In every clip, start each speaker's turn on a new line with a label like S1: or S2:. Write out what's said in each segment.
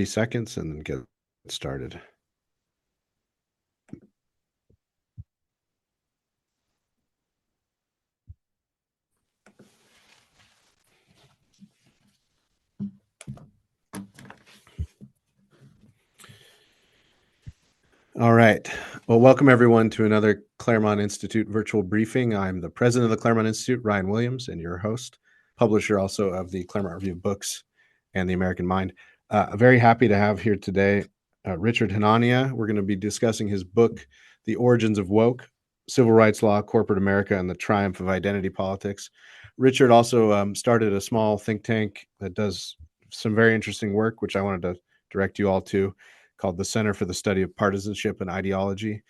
S1: seconds and then get started. All right. Well, welcome everyone to another Claremont Institute virtual briefing. I'm the president of the Claremont Institute, Ryan Williams, and your host, publisher also of the Claremont Review of Books and the American Mind. Very happy to have here today Richard Hanania. We're going to be discussing his book, The Origins of Woke, Civil Rights Law, Corporate America, and the Triumph of Identity Politics. Richard also started a small think tank that does some very interesting work, which I wanted to direct you all to, called the Center for the Study of Partisanship and Ideology,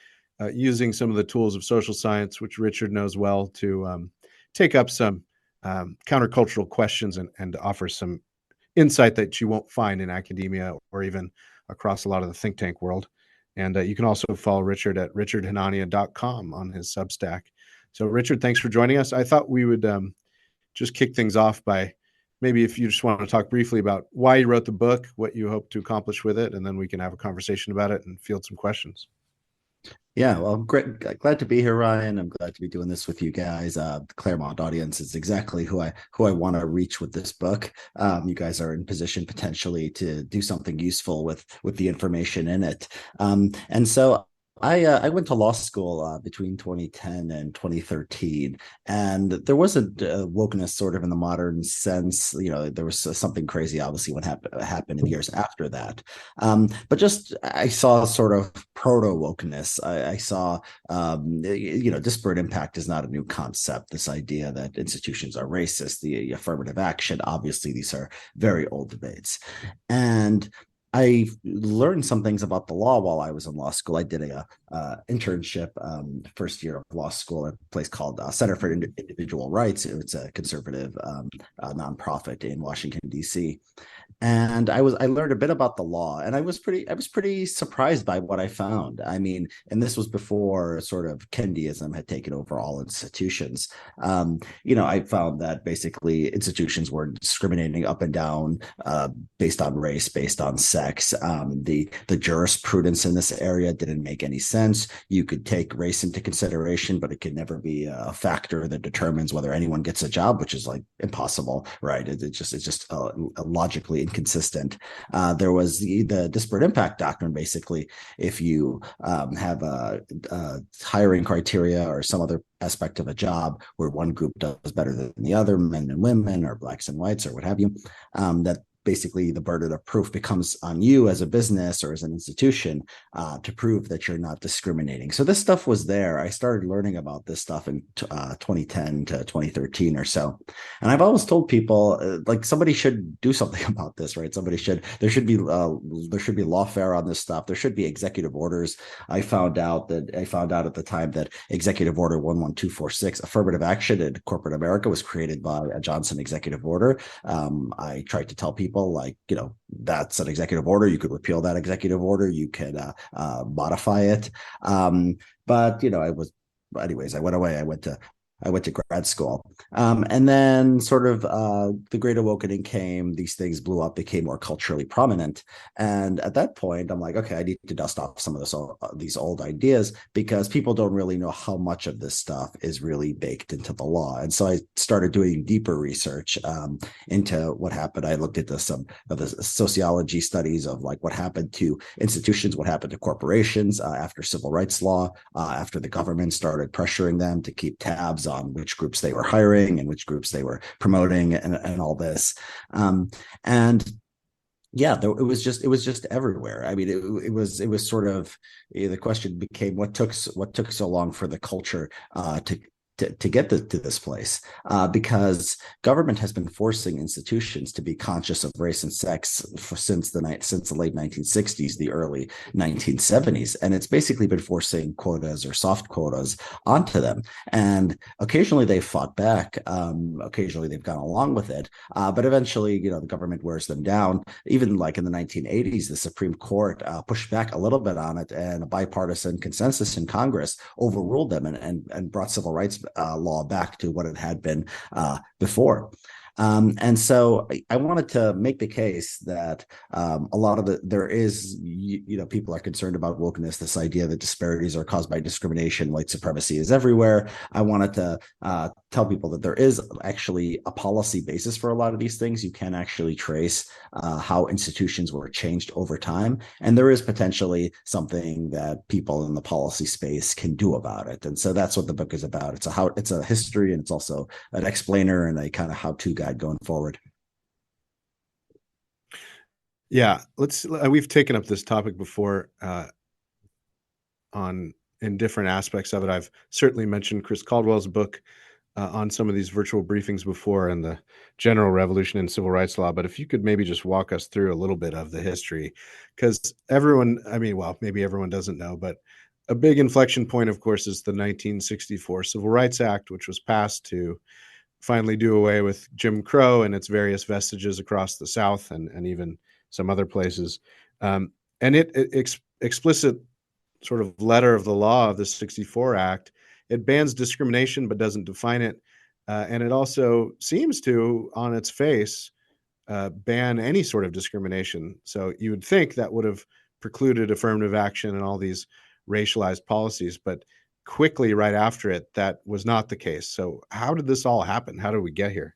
S1: using some of the tools of social science, which Richard knows well, to take up some countercultural questions and offer some insight that you won't find in academia or even across a lot of the think tank world. And you can also follow Richard at richardhanania.com on his Substack. So Richard, thanks for joining us. I thought we would just kick things off by maybe if you just want to talk briefly about why you wrote the book, what you hope to accomplish with it, and then we can have a conversation about it and field some questions.
S2: Yeah, well, great. Glad to be here, Ryan. I'm glad to be doing this with you guys. The Claremont audience is exactly who I want to reach with this book. You guys are in position potentially to do something useful with the information in it. And so I went to law school between 2010 and 2013, and there wasn't wokeness sort of in the modern sense. You know, there was something crazy, obviously, what happened in the years after that. But just I saw sort of proto wokeness. I saw, disparate impact is not a new concept. This idea that institutions are racist, the affirmative action, obviously, these are very old debates, and I learned some things about the law while I was in law school. I did a internship first year of law school at a place called Center for Individual Rights. It's a conservative nonprofit in Washington, D.C. And I learned a bit about the law, and I was pretty surprised by what I found. I mean, and this was before sort of Kennedyism had taken over all institutions. I found that basically institutions were discriminating up and down based on race, based on sex. The jurisprudence in this area didn't make any sense. You could take race into consideration, but it could never be a factor that determines whether anyone gets a job, which is like impossible, right? It's just logically inconsistent. There was the disparate impact doctrine. Basically, if you have a hiring criteria or some other aspect of a job where one group does better than the other, men and women or blacks and whites or what have you, that basically the burden of proof becomes on you as a business or as an institution to prove that you're not discriminating. So this stuff was there. I started learning about this stuff in 2010 to 2013 or so. And I've always told people like somebody should do something about this, right? There should be lawfare on this stuff. There should be executive orders. I found out at the time that Executive Order 11246, affirmative action in corporate America, was created by a Johnson executive order. I tried to tell people that's an executive order. You could repeal that executive order. You could modify it. But I went away. I went to grad school. And then sort of the Great Awakening came, these things blew up, became more culturally prominent. And at that point, I'm like, okay, I need to dust off some of these old ideas because people don't really know how much of this stuff is really baked into the law. And so I started doing deeper research into what happened. I looked at some of the sociology studies of like what happened to institutions, what happened to corporations after civil rights law, after the government started pressuring them to keep tabs on which groups they were hiring and which groups they were promoting and all this. And yeah, it was just everywhere. I mean, it was sort of the question became what took so long for the culture to get to this place, because government has been forcing institutions to be conscious of race and sex since the late 1960s, the early 1970s, and it's basically been forcing quotas or soft quotas onto them. And occasionally they've fought back, occasionally they've gone along with it, but eventually, the government wears them down. Even like in the 1980s, the Supreme Court pushed back a little bit on it, and a bipartisan consensus in Congress overruled them and brought civil rights law back to what it had been before. And so I wanted to make the case that a lot of there is, people are concerned about wokeness, this idea that disparities are caused by discrimination, white supremacy is everywhere. I wanted to tell people that there is actually a policy basis for a lot of these things. You can actually trace how institutions were changed over time. And there is potentially something that people in the policy space can do about it. And so that's what the book is about. It's a history, and it's also an explainer and a kind of how-to guide going forward.
S1: Yeah, we've taken up this topic before in different aspects of it. I've certainly mentioned Chris Caldwell's book on some of these virtual briefings before, and the general revolution in civil rights law. But if you could maybe just walk us through a little bit of the history, because maybe everyone doesn't know, but a big inflection point, of course, is the 1964 Civil Rights Act, which was passed to finally do away with Jim Crow and its various vestiges across the South and even some other places. And explicit sort of letter of the law of the 64 Act, it bans discrimination but doesn't define it. And it also seems to, on its face, ban any sort of discrimination. So you would think that would have precluded affirmative action and all these racialized policies, but quickly right after it, that was not the case. So how did this all happen? How did we get here?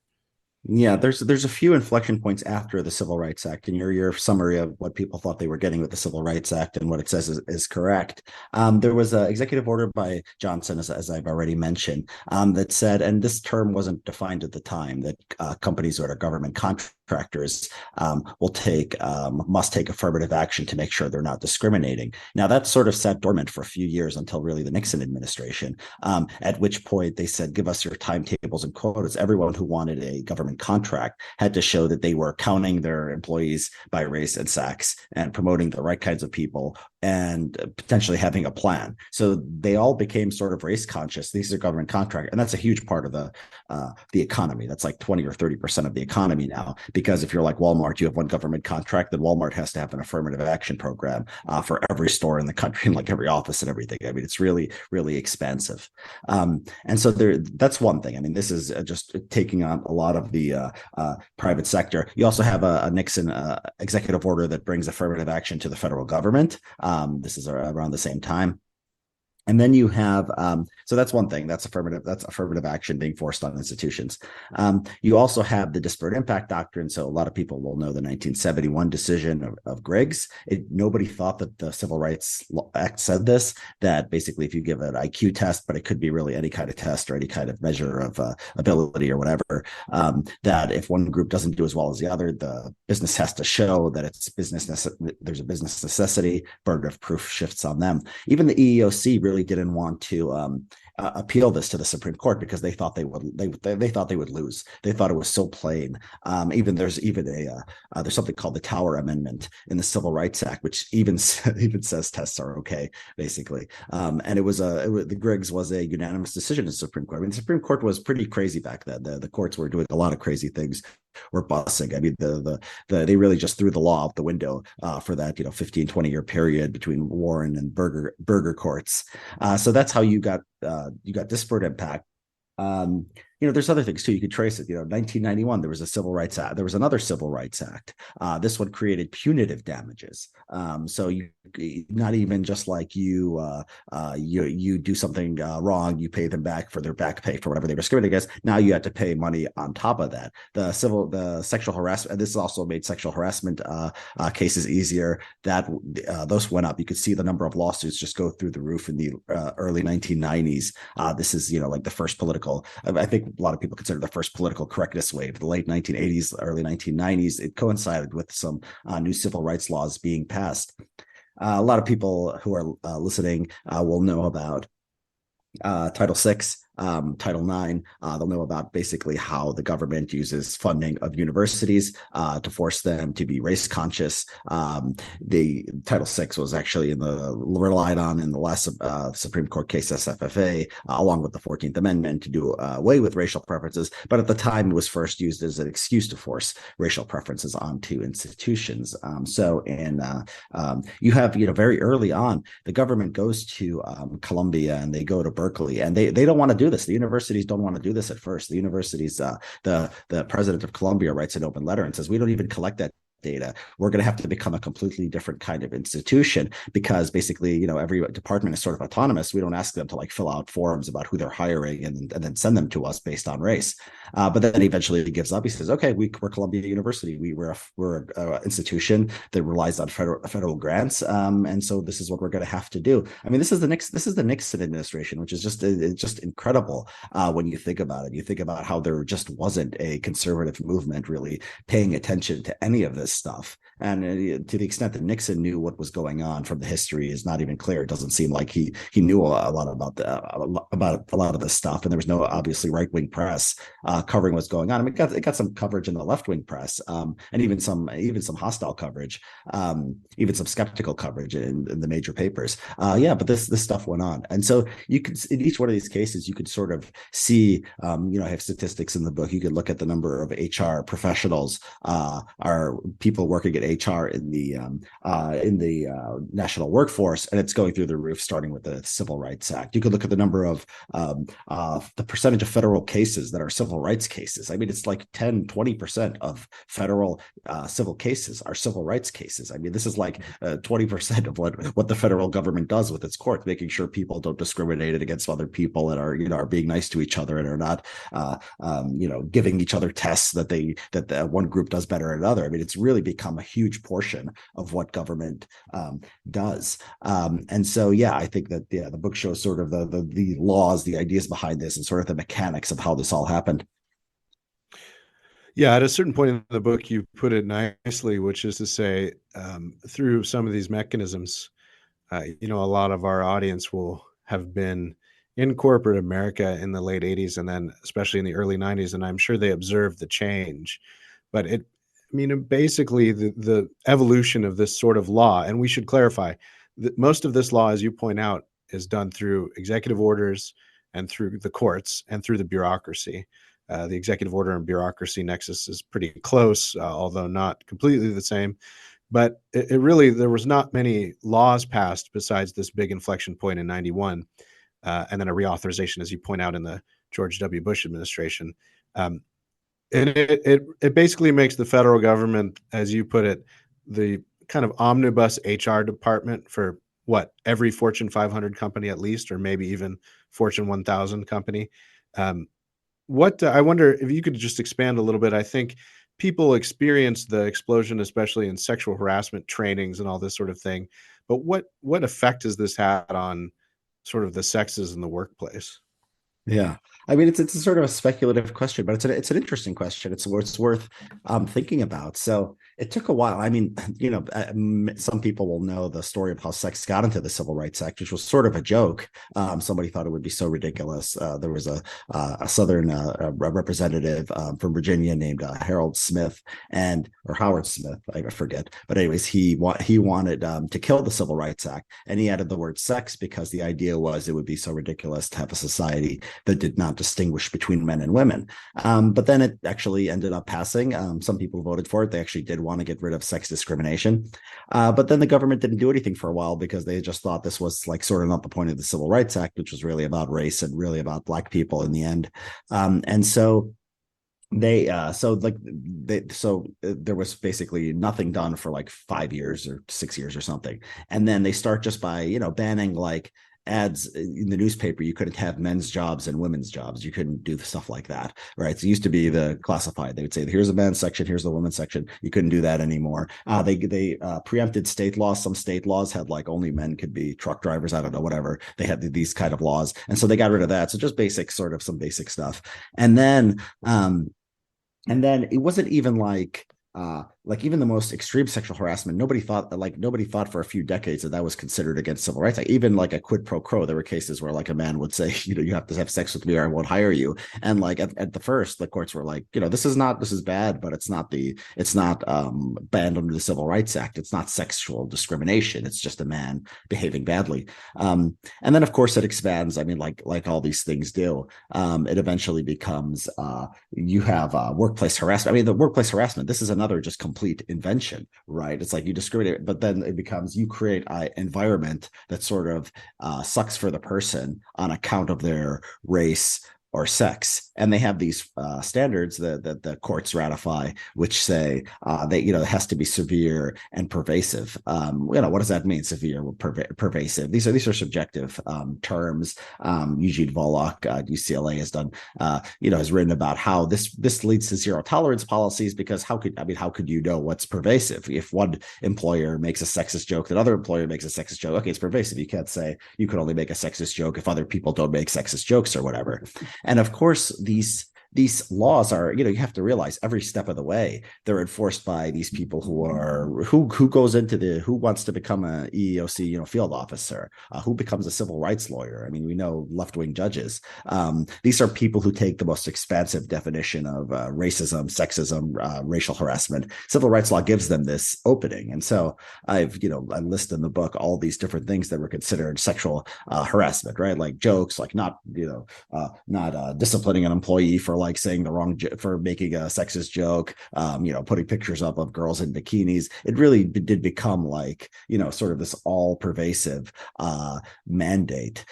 S2: Yeah, there's a few inflection points after the Civil Rights Act, and your summary of what people thought they were getting with the Civil Rights Act and what it says is correct. There was an executive order by Johnson, as I've already mentioned, that said, and this term wasn't defined at the time, that companies that are government contractors must take affirmative action to make sure they're not discriminating. Now that sort of sat dormant for a few years until really the Nixon administration, at which point they said, give us your timetables and quotas. Everyone who wanted a government contract had to show that they were counting their employees by race and sex and promoting the right kinds of people and potentially having a plan. So they all became sort of race conscious. These are government contract, and that's a huge part of the economy. That's like 20 or 30% of the economy now. Because if you're like Walmart, you have one government contract, then Walmart has to have an affirmative action program for every store in the country and like every office and everything. I mean, it's really, really expansive. And so that's one thing. I mean, this is just taking on a lot of the private sector. You also have a Nixon executive order that brings affirmative action to the federal government. This is around the same time. And then you have, so that's one thing. That's affirmative action being forced on institutions. You also have the disparate impact doctrine. So a lot of people will know the 1971 decision of Griggs. Nobody thought that the Civil Rights Act said this, that basically if you give an IQ test, but it could be really any kind of test or any kind of measure of ability or whatever, that if one group doesn't do as well as the other, the business has to show that there's a business necessity, burden of proof shifts on them. Even the EEOC really didn't want to appeal this to the Supreme Court because they thought they would lose. They thought it was so plain. There's something called the Tower Amendment in the Civil Rights Act, which even says tests are okay, basically. And the Griggs was a unanimous decision in the Supreme Court. I mean, the Supreme Court was pretty crazy back then. The courts were doing a lot of crazy things. Were busing. I mean, they really just threw the law out the window for that 15, 20-year period between Warren and Burger courts. So that's how you got disparate impact. There's other things too. You could trace it. 1991, there was a Civil Rights Act. There was another Civil Rights Act. This one created punitive damages. So you not even just like you do something wrong, you pay them back for their back pay for whatever they were discriminated against. Now you have to pay money on top of that. The sexual harassment. And this also made sexual harassment cases easier. Those went up. You could see the number of lawsuits just go through the roof in the early 1990s. This is like the first political. I think a lot of people consider the first political correctness wave, the late 1980s, early 1990s. It coincided with some new civil rights laws being passed. A lot of people who are listening will know about Title VI, Title IX. They'll know about basically how the government uses funding of universities to force them to be race conscious. The Title VI was actually relied on in the last Supreme Court case, SFFA, along with the 14th Amendment, to do away with racial preferences. But at the time, it was first used as an excuse to force racial preferences onto institutions. You have very early on, the government goes to Columbia and they go to Berkeley, and they don't want to do do this. The universities don't want to do this at first. The universities, the president of Columbia writes an open letter and says, we don't even collect that data. We're going to have to become a completely different kind of institution because basically, every department is sort of autonomous. We don't ask them to like fill out forms about who they're hiring and then send them to us based on race. But then eventually he gives up. He says, okay, we're Columbia University. We're an institution that relies on federal grants. And so this is what we're going to have to do. I mean, this is the Nixon administration, which is just incredible when you think about it. You think about how there just wasn't a conservative movement really paying attention to any of this stuff. And to the extent that Nixon knew what was going on from the history is not even clear. It doesn't seem like he knew a lot about a lot of this stuff. And there was no obviously right-wing press covering what's going on. I mean, it got some coverage in the left-wing press, and even some hostile coverage, even some skeptical coverage in the major papers. But this stuff went on. And so you could, in each one of these cases, you could sort of see, I have statistics in the book. You could look at the number of HR professionals, are people working at HR in the national workforce, and it's going through the roof, starting with the Civil Rights Act. You could look at the number of the percentage of federal cases that are civil rights cases. I mean, it's like 10-20% of federal civil cases are civil rights cases. I mean, this is like 20% of what the federal government does with its courts, making sure people don't discriminate against other people and are being nice to each other and are not giving each other tests that one group does better than another. I mean, it's really become a huge portion of what government does. And so, I think that the book shows sort of the laws, the ideas behind this, and sort of the mechanics of how this all happened.
S1: Yeah, at a certain point in the book, you put it nicely, which is to say, through some of these mechanisms, a lot of our audience will have been in corporate America in the late 80s and then especially in the early 90s, and I'm sure they observed the change. But basically the evolution of this sort of law, and we should clarify that most of this law, as you point out, is done through executive orders and through the courts and through the bureaucracy. The executive order and bureaucracy nexus is pretty close, although not completely the same. But it really, there was not many laws passed besides this big inflection point in 91, and then a reauthorization, as you point out, in the George W. Bush administration. And it basically makes the federal government, as you put it, the kind of omnibus HR department for every Fortune 500 company at least, or maybe even Fortune 1000 company. I wonder if you could just expand a little bit. I think people experience the explosion, especially in sexual harassment trainings and all this sort of thing. But what effect has this had on sort of the sexes in the workplace?
S2: Yeah, I mean, it's a sort of a speculative question, but it's an interesting question. It's worth thinking about. So it took a while. I mean, some people will know the story of how sex got into the Civil Rights Act, which was sort of a joke. Somebody thought it would be so ridiculous. There was a Southern representative from Virginia named Harold Smith or Howard Smith, I forget. But anyways, he wanted to kill the Civil Rights Act, and he added the word sex because the idea was it would be so ridiculous to have a society that did not distinguish between men and women. But then it actually ended up passing. Some people voted for it. They actually did want to get rid of sex discrimination. But then the government didn't do anything for a while because they just thought this was like sort of not the point of the Civil Rights Act, which was really about race and really about Black people in the end. And so there was basically nothing done for like 5 years or 6 years or something. And then they start just by, banning like ads in the newspaper. You couldn't have men's jobs and women's jobs. You couldn't do stuff like that, right? So it used to be the classified. They would say, here's a men's section, here's the women's section. You couldn't do that anymore. They preempted state laws. Some state laws had like only men could be truck drivers. I don't know, whatever. They had these kind of laws. And so they got rid of that. So just some basic stuff. And then it wasn't even like even the most extreme sexual harassment, nobody thought for a few decades that was considered against civil rights. Like even like a quid pro quo, there were cases where like a man would say, you have to have sex with me or I won't hire you. And like at the first, the courts were like, this is bad, but it's not banned under the Civil Rights Act. It's not sexual discrimination. It's just a man behaving badly. And then of course it expands. I mean, like all these things do. It eventually becomes you have workplace harassment. I mean, the workplace harassment. This is another another just complete invention, right? It's like you discriminate, but then it becomes you create an environment that sort of sucks for the person on account of their race or sex, and they have these standards that the courts ratify, which say that it has to be severe and pervasive. What does that mean? Severe, pervasive. These are subjective terms. Eugene Volokh at UCLA has done, has written about how this leads to zero tolerance policies, because how could you know what's pervasive if one employer makes a sexist joke, that other employer makes a sexist joke? Okay, it's pervasive. You can't say you can only make a sexist joke if other people don't make sexist jokes or whatever. And of course, these laws are, you have to realize every step of the way they're enforced by these people who goes into who wants to become a EEOC, field officer, who becomes a civil rights lawyer. I mean, we know left-wing judges. These are people who take the most expansive definition of racism, sexism, racial harassment. Civil rights law gives them this opening. And so I list in the book all these different things that were considered sexual harassment, right? Like jokes, like not disciplining an employee for like saying for making a sexist joke, putting pictures up of girls in bikinis. It really did become like, sort of this all pervasive mandate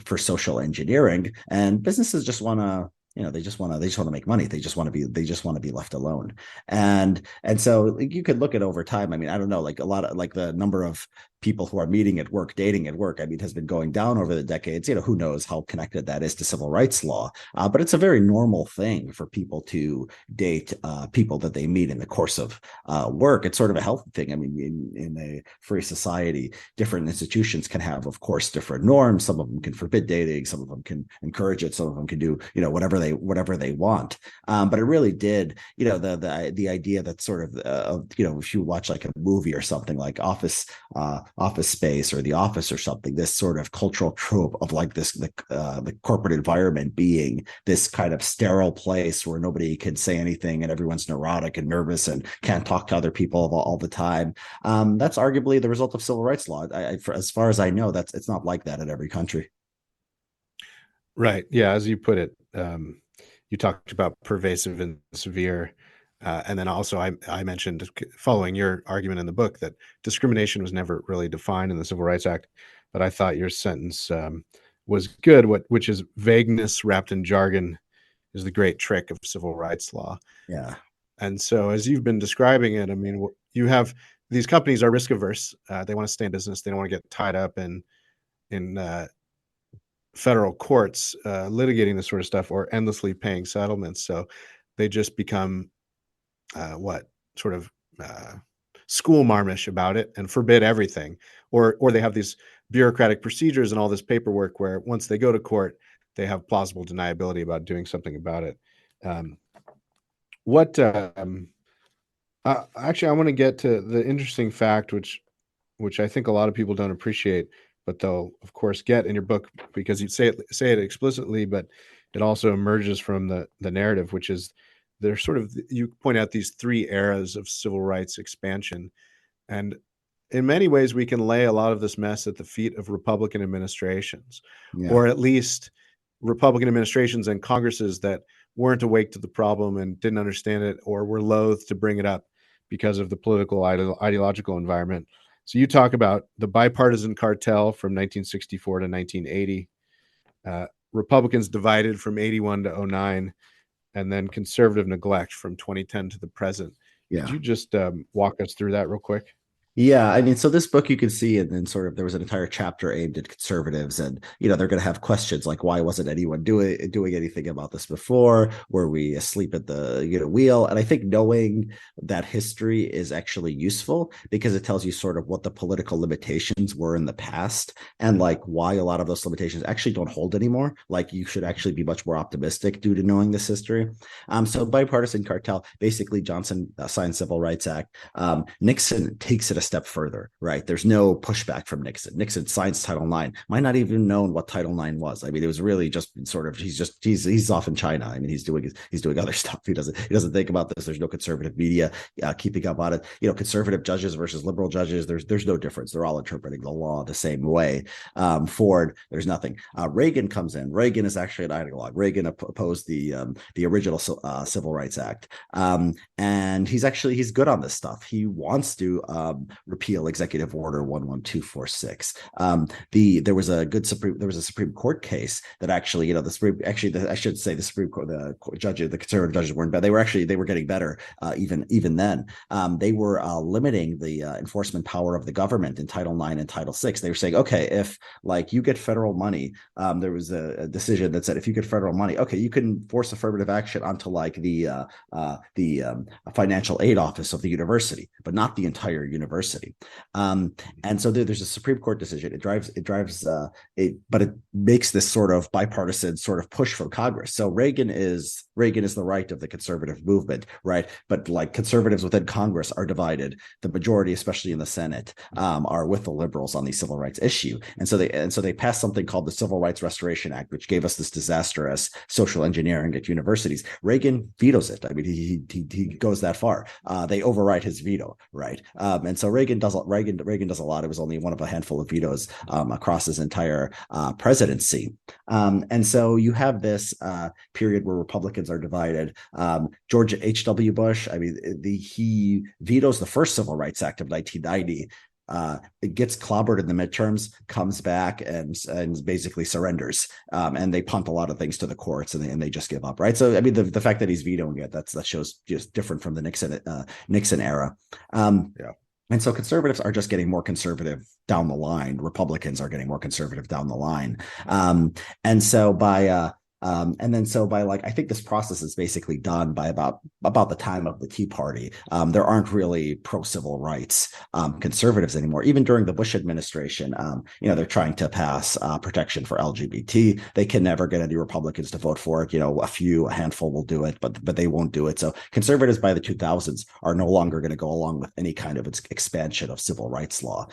S2: for social engineering, and businesses just want to, they just want to make money. They just want to be left alone. And so you could look at over time. I mean, I don't know, like a lot of like the number of people who are meeting at work, dating at work, has been going down over the decades. Who knows how connected that is to civil rights law, but it's a very normal thing for people to date people that they meet in the course of work. It's sort of a healthy thing. I mean, in a free society, different institutions can have, of course, different norms. Some of them can forbid dating, some of them can encourage it, some of them can do, whatever they want. But it really did, the idea that sort of, if you watch like a movie or something like Office Space or The Office or something, this sort of cultural trope of like the corporate environment being this kind of sterile place where nobody can say anything and everyone's neurotic and nervous and can't talk to other people all the time. That's arguably the result of civil rights law. As far as I know, it's not like that in every country.
S1: Right. Yeah. As you put it, you talked about pervasive and severe. And then also I mentioned, following your argument in the book, that discrimination was never really defined in the Civil Rights Act. But I thought your sentence was good, which is vagueness wrapped in jargon is the great trick of civil rights law.
S2: Yeah.
S1: And so as you've been describing it, I mean, you have these companies are risk averse. They want to stay in business. They don't want to get tied up in federal courts litigating this sort of stuff or endlessly paying settlements. So they just become school marmish about it and forbid everything, or they have these bureaucratic procedures and all this paperwork where once they go to court, they have plausible deniability about doing something about it. Actually, I want to get to the interesting fact, which I think a lot of people don't appreciate, but they'll of course get in your book because you say it explicitly, but it also emerges from the narrative, which is there's sort of, you point out these three eras of civil rights expansion. And in many ways, we can lay a lot of this mess at the feet of Republican administrations, or at least Republican administrations and Congresses that weren't awake to the problem and didn't understand it, or were loath to bring it up because of the political ideological environment. So you talk about the bipartisan cartel from 1964 to 1980, Republicans divided from 81 to 09, and then conservative neglect from 2010 to the present. Yeah. Could you just walk us through that real quick?
S2: Yeah, I mean, so this book you can see, and then sort of there was an entire chapter aimed at conservatives, and they're going to have questions like, why wasn't anyone doing anything about this before? Were we asleep at the wheel? And I think knowing that history is actually useful because it tells you sort of what the political limitations were in the past and like why a lot of those limitations actually don't hold anymore. Like you should actually be much more optimistic due to knowing this history. So bipartisan cartel, basically Johnson signed Civil Rights Act. Nixon takes it a step further, right? There's no pushback from Nixon. Nixon signs Title IX, might not even known what Title IX was. I mean, it was really just sort of he's off in China. I mean, he's doing other stuff. He doesn't think about this. There's no conservative media keeping up on it. Conservative judges versus liberal judges. There's no difference. They're all interpreting the law the same way. Ford, there's nothing. Reagan comes in. Reagan is actually an ideologue. Reagan opposed the original Civil Rights Act, and he's good on this stuff. He wants to repeal Executive Order 11246. There was a Supreme Court case that actually, I should say the Supreme Court, the conservative judges weren't bad. They were getting better even then. They were limiting the enforcement power of the government in Title IX and Title VI. They were saying, okay, if you get federal money, there was a decision that said if you get federal money, okay, you can force affirmative action onto the financial aid office of the university, but not the entire university. And so there's a Supreme Court decision. But it makes this sort of bipartisan sort of push from Congress. So Reagan is the right of the conservative movement, right? But conservatives within Congress are divided. The majority, especially in the Senate, are with the liberals on the civil rights issue. And so they passed something called the Civil Rights Restoration Act, which gave us this disastrous social engineering at universities. Reagan vetoes it. I mean, he goes that far. They override his veto, right? And so Reagan does a lot. It was only one of a handful of vetoes across his entire presidency. And so you have this period where Republicans are divided. George H.W. Bush, I mean, he vetoes the first Civil Rights Act of 1990. It gets clobbered in the midterms, comes back and basically surrenders, and they punt a lot of things to the courts, and they just give up, right? So I mean, the fact that he's vetoing it, that shows just different from the Nixon era. Yeah. And so conservatives are just getting more conservative down the line. Republicans are getting more conservative down the line. And so by I think this process is basically done by about the time of the Tea Party. There aren't really pro-civil rights conservatives anymore. Even during the Bush administration, they're trying to pass protection for LGBT. They can never get any Republicans to vote for it. A handful will do it, but they won't do it. So conservatives by the 2000s are no longer going to go along with any kind of expansion of civil rights law.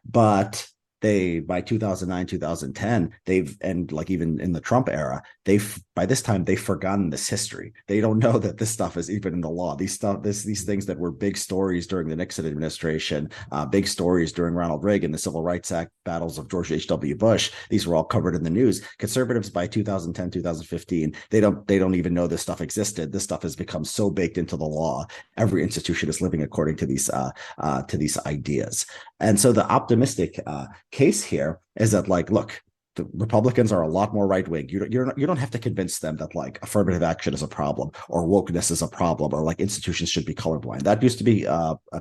S2: But by 2009, 2010, even in the Trump era, by this time they've forgotten this history. They don't know that this stuff is even in the law. These things that were big stories during the Nixon administration, big stories during Ronald Reagan, the Civil Rights Act battles of George H.W. Bush, these were all covered in the news. Conservatives by 2010, 2015, they don't even know this stuff existed. This stuff has become so baked into the law. Every institution is living according to these ideas. And so the optimistic case here is that, look, the Republicans are a lot more right wing. You don't have to convince them that affirmative action is a problem or wokeness is a problem or institutions should be colorblind. That used to be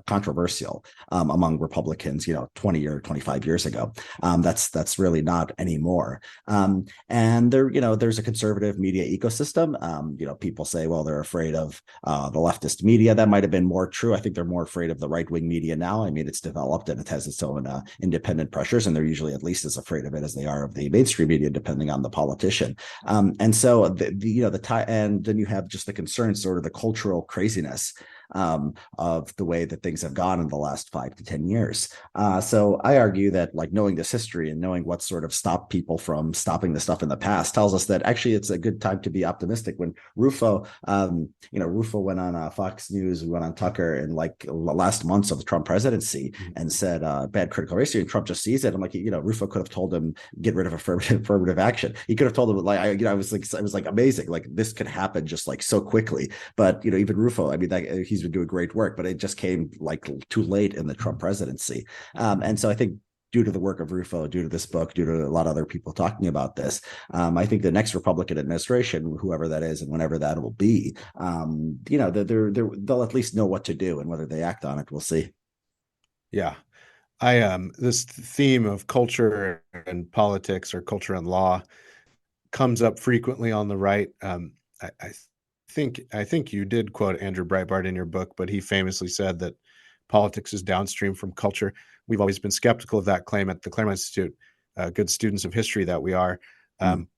S2: controversial among Republicans, 20 or 25 years ago. That's really not anymore. And there's a conservative media ecosystem. People say, well, they're afraid of the leftist media. That might have been more true. I think they're more afraid of the right wing media now. I mean, it's developed and it has its own independent pressures, and they're usually at least as afraid of it as they are of the mainstream media, depending on the politician. And so and then you have just the concern, sort of the cultural craziness of the way that things have gone in the last 5 to 10 years. So I argue that knowing this history and knowing what sort of stopped people from stopping the stuff in the past tells us that actually it's a good time to be optimistic. When Rufo went on Fox News, we went on Tucker in the last months of the Trump presidency and said bad critical race theory, and Trump just sees it. I'm Rufo could have told him get rid of affirmative action. He could have told him I was amazing. This could happen just so quickly. But even Rufo, I mean, he's been doing great work, but it just came too late in the Trump presidency. And so I think due to the work of Rufo, due to this book, due to a lot of other people talking about this, I think the next Republican administration, whoever that is and whenever that will be, they'll at least know what to do, and whether they act on it, we'll see.
S1: Yeah. This theme of culture and politics, or culture and law, comes up frequently on the right. I think you did quote Andrew Breitbart in your book, but he famously said that politics is downstream from culture. We've always been skeptical of that claim at the Claremont Institute, good students of history that we are.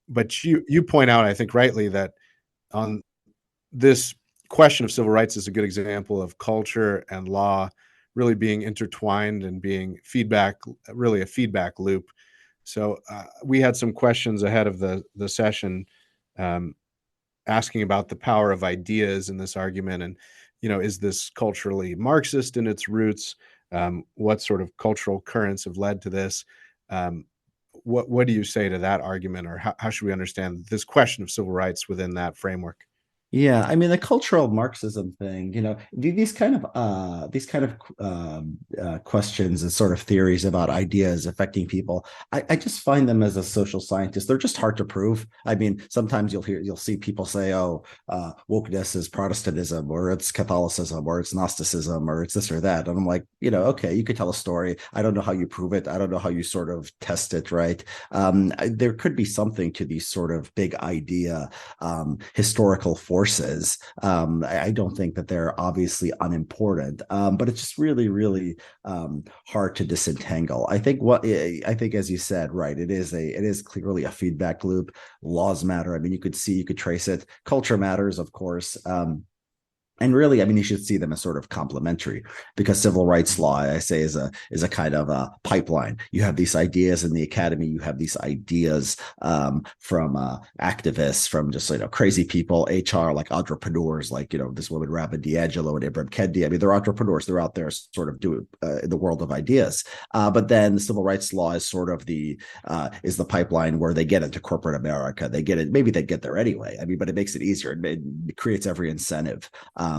S1: But you point out, I think rightly, that on this question of civil rights is a good example of culture and law really being intertwined and being feedback, really a feedback loop. So we had some questions ahead of the session, um, asking about the power of ideas in this argument, and is this culturally Marxist in its roots? What sort of cultural currents have led to this? Um, what do you say to that argument, or how should we understand this question of civil rights within that framework?
S2: Yeah, I mean the cultural Marxism thing, these kind of questions and sort of theories about ideas affecting people. I just find them as a social scientist, they're just hard to prove. I mean, sometimes you'll see people say, "Oh, wokeness is Protestantism, or it's Catholicism, or it's Gnosticism, or it's this or that," and I'm like, okay, you could tell a story. I don't know how you prove it. I don't know how you sort of test it, right? There could be something to these sort of big idea historical forces. I don't think that they're obviously unimportant, but it's just really, really hard to disentangle. I think, as you said, right, it is clearly a feedback loop. Laws matter. I mean, you could trace it. Culture matters, of course. And really, I mean, you should see them as sort of complementary, because civil rights law, I say, is a kind of a pipeline. You have these ideas in the academy, you have these ideas from activists, from just crazy people, HR, like entrepreneurs, like this woman Rabin D'Angelo and Ibram Kendi. I mean, they're entrepreneurs. They're out there sort of doing in the world of ideas. But then the civil rights law is sort of the pipeline where they get into corporate America. They get it. Maybe they get there anyway. I mean, but it makes it easier. It creates every incentive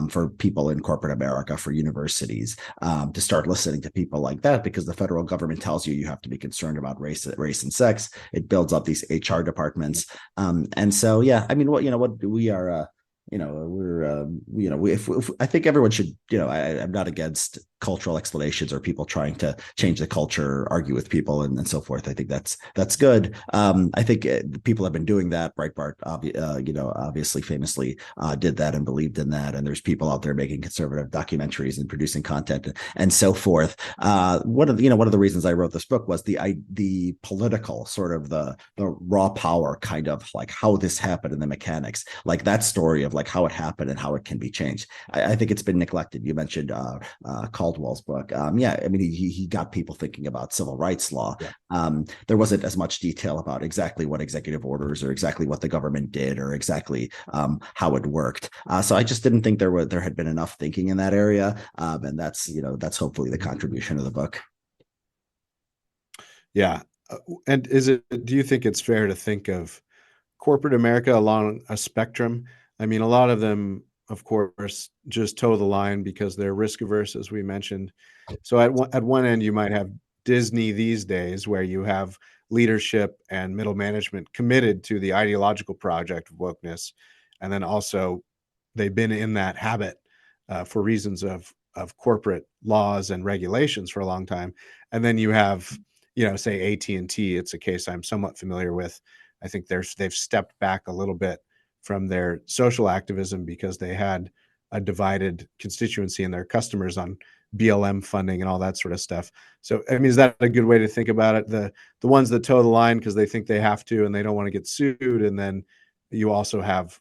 S2: for people in corporate America, for universities, to start listening to people like that, because the federal government tells you have to be concerned about race and sex. It builds up these HR departments, and so yeah, I mean, what we are. If I think everyone should, I'm not against cultural explanations or people trying to change the culture, argue with people, and so forth. I think that's good. I think people have been doing that. Breitbart, obviously, famously did that and believed in that. And there's people out there making conservative documentaries and producing content and so forth. One of the reasons I wrote this book was the political sort of the raw power, kind of like how this happened and the mechanics, like that story of like how it happened and how it can be changed. I think it's been neglected. You mentioned Caldwell's book. Yeah, I mean, he got people thinking about civil rights law. Yeah. There wasn't as much detail about exactly what executive orders or exactly what the government did or exactly how it worked. So I just didn't think there had been enough thinking in that area, and that's hopefully the contribution of the book.
S1: Yeah, and do you think it's fair to think of corporate America along a spectrum? I mean, a lot of them, of course, just toe the line because they're risk averse, as we mentioned. So at one end, you might have Disney these days, where you have leadership and middle management committed to the ideological project of wokeness, and then also they've been in that habit for reasons of corporate laws and regulations for a long time. And then you have, say AT&T. It's a case I'm somewhat familiar with. I think they've stepped back a little bit from their social activism because they had a divided constituency in their customers on BLM funding and all that sort of stuff. So, I mean, is that a good way to think about it? The ones that toe the line because they think they have to and they don't want to get sued, and then you also have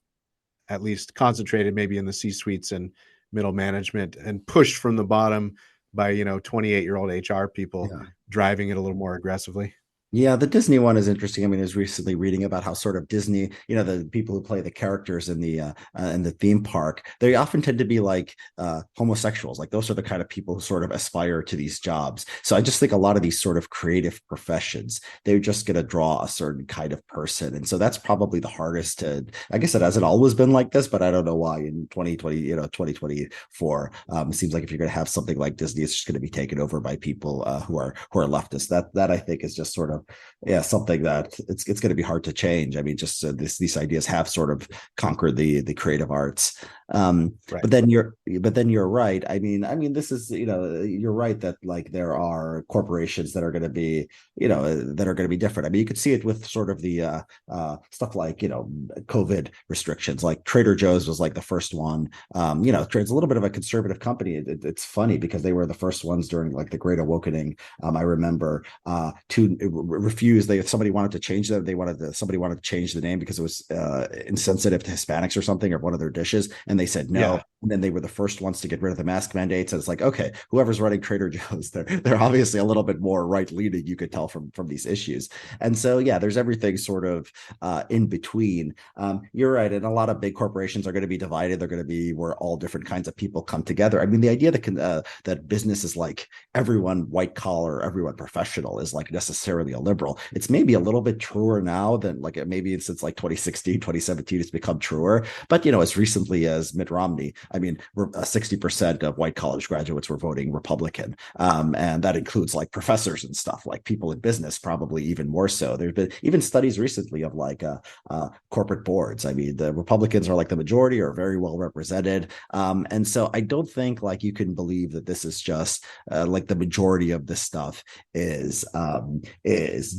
S1: at least concentrated maybe in the C-suites and middle management and pushed from the bottom by 28-year-old HR people driving it a little more aggressively.
S2: Yeah, the Disney one is interesting. I mean, I was recently reading about how sort of Disney, the people who play the characters in the theme park, they often tend to be like homosexuals. Like those are the kind of people who sort of aspire to these jobs. So I just think a lot of these sort of creative professions, they're just going to draw a certain kind of person, and so that's probably the hardest to. I guess it hasn't always been like this, but I don't know why in 2020, 2024, it seems like if you're going to have something like Disney, it's just going to be taken over by people who are leftists. That I think is just sort of something that it's going to be hard to change. I mean, just these ideas have sort of conquered the creative arts. Right. But then you're right. I mean, this is you're right that like there are corporations that are going to be different. I mean, you could see it with sort of the stuff like COVID restrictions. Like Trader Joe's was like the first one. It's a little bit of a conservative company. It's funny because they were the first ones during like the Great Awakening. I remember to refused. Somebody wanted to change them. Somebody wanted to change the name because it was insensitive to Hispanics or something, or one of their dishes, and they said no.
S1: Yeah.
S2: And then they were the first ones to get rid of the mask mandates. And it's like, okay, whoever's running Trader Joe's, they're obviously a little bit more right leaning. You could tell from these issues. And so yeah, there's everything sort of in between. You're right, and a lot of big corporations are going to be divided. They're going to be where all different kinds of people come together. I mean, the idea that business is like everyone white collar, everyone professional is like necessarily a liberal. It's maybe a little bit truer now than like maybe since like 2016, 2017, it's become truer. But as recently as Mitt Romney, I mean, 60% of white college graduates were voting Republican, and that includes like professors and stuff, like people in business, probably even more so. There's been even studies recently of like corporate boards. I mean, the Republicans are like the majority, are very well represented, and so I don't think like you can believe that this is just like the majority of this stuff is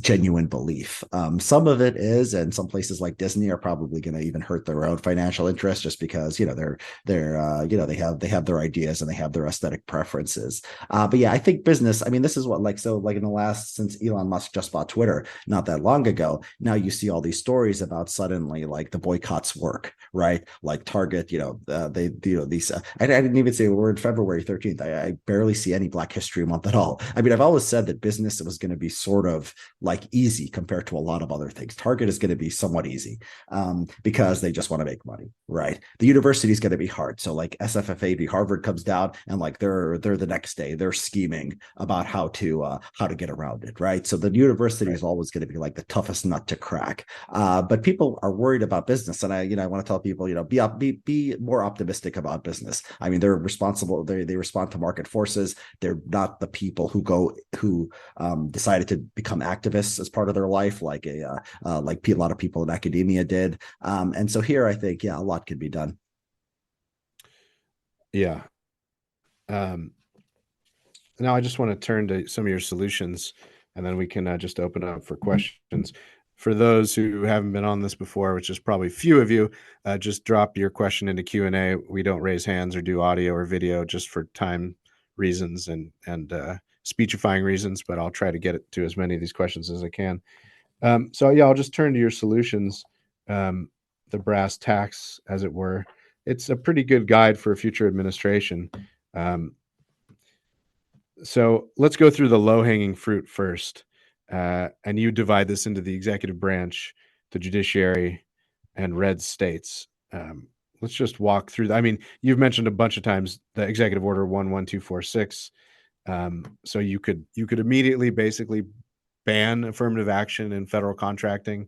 S2: genuine belief. Some of it is, and some places like Disney are probably going to even hurt their own financial interests just because they're they have their ideas and they have their aesthetic preferences. But yeah, I think business. I mean, this is what like in the last, since Elon Musk just bought Twitter not that long ago. Now you see all these stories about suddenly like the boycotts work, right? Like Target, these. I didn't even say we're in February 13th. I barely see any Black History Month at all. I mean, I've always said that business was going to be sort of like easy compared to a lot of other things. Target is going to be somewhat easy because they just want to make money, right? The university is going to be hard. So like SFFA, Harvard comes down and like they're the next day they're scheming about how to get around it, right? So the university is always going to be like the toughest nut to crack. But people are worried about business, and I want to tell people, be more optimistic about business. I mean, they're responsible. They respond to market forces. They're not the people who decided to become activists as part of their life, like a lot of people in academia did. And so here, I think, a lot can be done.
S1: Yeah. Now I just want to turn to some of your solutions, and then we can just open up for questions. For those who haven't been on this before, which is probably few of you, just drop your question into Q&A. We don't raise hands or do audio or video just for time reasons and speechifying reasons, but I'll try to get it to as many of these questions as I can. So yeah, I'll just turn to your solutions, the brass tacks, as it were. It's a pretty good guide for a future administration. So let's go through the low-hanging fruit first. And you divide this into the executive branch, the judiciary, and red states. Let's just walk through that. I mean, you've mentioned a bunch of times the Executive Order 11246. So you could immediately basically ban affirmative action in federal contracting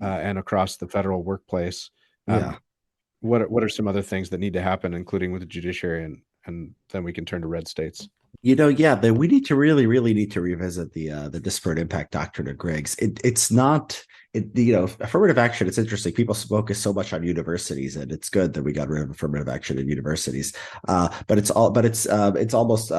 S1: and across the federal workplace. What are some other things that need to happen, including with the judiciary, and then we can turn to red states?
S2: We need to really need to revisit the disparate impact doctrine of Griggs. It's not affirmative action. It's interesting. People focus so much on universities, and it's good that we got rid of affirmative action in universities. But it's almost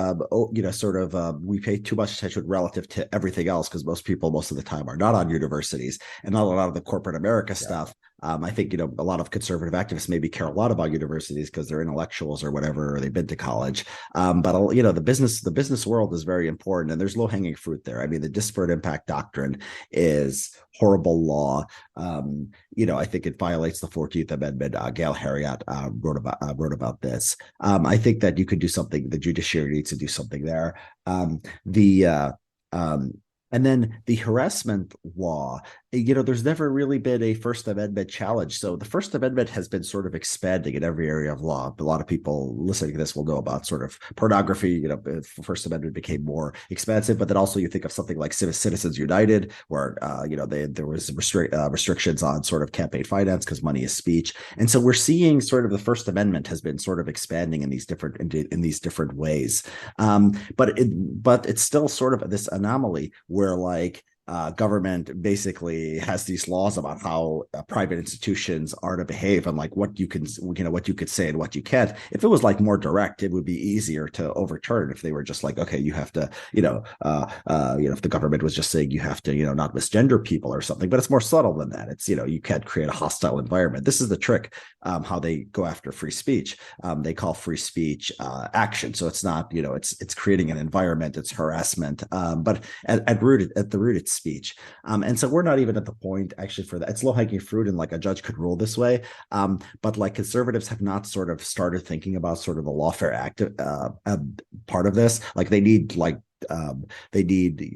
S2: we pay too much attention relative to everything else because most people most of the time are not on universities, and not a lot of the corporate America stuff. I think a lot of conservative activists maybe care a lot about universities because they're intellectuals or whatever, or they've been to college. But the business world is very important, and there's low hanging fruit there. I mean, the disparate impact doctrine is horrible law. I think it violates the 14th Amendment. Gail Heriot wrote about this. I think that you could do something. The judiciary needs to do something there. And then the harassment law, there's never really been a First Amendment challenge. So the First Amendment has been sort of expanding in every area of law. A lot of people listening to this will know about sort of pornography. First Amendment became more expansive, but then also you think of something like Citizens United, where there was restrictions on sort of campaign finance because money is speech. And so we're seeing sort of the First Amendment has been sort of expanding in these different ways. But it's still sort of this anomaly where like government basically has these laws about how private institutions are to behave and like what you can say and what you can't. If it was like more direct, it would be easier to overturn if they were just like, okay, you have to, if the government was just saying you have to, not misgender people or something, but it's more subtle than that. It's, you can't create a hostile environment. This is the trick, how they go after free speech. They call free speech action. So it's not, it's creating an environment, it's harassment. But at the root, it's speech. And so we're not even at the point actually for that. It's low hanging fruit, and like a judge could rule this way. But like conservatives have not sort of started thinking about sort of the Lawfare Act part of this. Like they need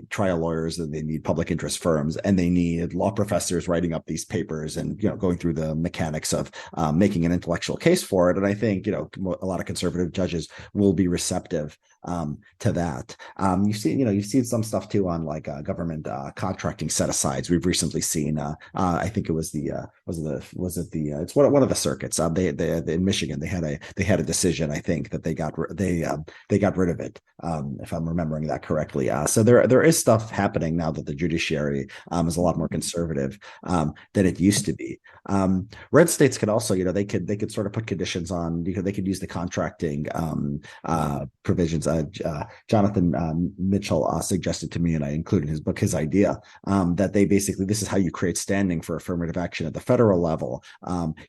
S2: trial lawyers, and they need public interest firms, and they need law professors writing up these papers and going through the mechanics of making an intellectual case for it. And I think a lot of conservative judges will be receptive to that. You've seen some stuff too on like government contracting set asides. We've recently seen I think it was it's one of the circuits. They in Michigan they had a decision, I think, that they got rid of it, if I'm remembering that correctly. So there is stuff happening now that the judiciary is a lot more conservative than it used to be. Red states could also, they could sort of put conditions on, they could use the contracting provisions. Jonathan Mitchell suggested to me, and I included in his book, his idea that they basically, this is how you create standing for affirmative action at the federal level.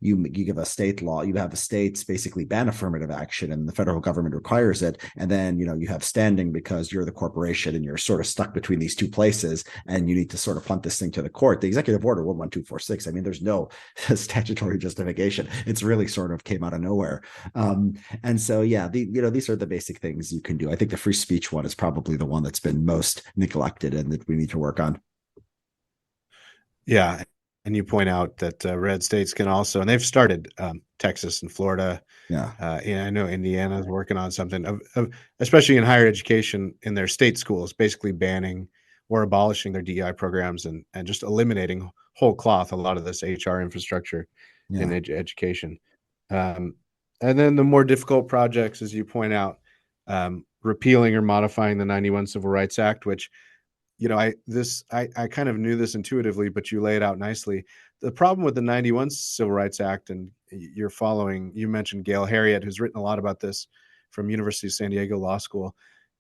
S2: You give a state law, you have the states basically ban affirmative action, and the federal government requires it, and then you have standing because you're the corporation and you're sort of stuck between these two places, and you need to sort of punt this thing to the court. The executive order 11246, I mean, there's no statutory justification. It's really sort of came out of nowhere. And so these are the basic things you can do. I think the free speech one is probably the one that's been most neglected and that we need to work on.
S1: Yeah. And you point out that red states can also, and they've started, Texas and Florida.
S2: Yeah.
S1: And I know Indiana is working on something of especially in higher education in their state schools, basically banning or abolishing their DEI programs and just eliminating whole cloth a lot of this HR infrastructure in education. And then the more difficult projects, as you point out, repealing or modifying the 91 Civil Rights Act, which I kind of knew this intuitively, but you lay it out nicely. The problem with the 91 Civil Rights Act, and you mentioned Gail Harriet, who's written a lot about this from University of San Diego Law School.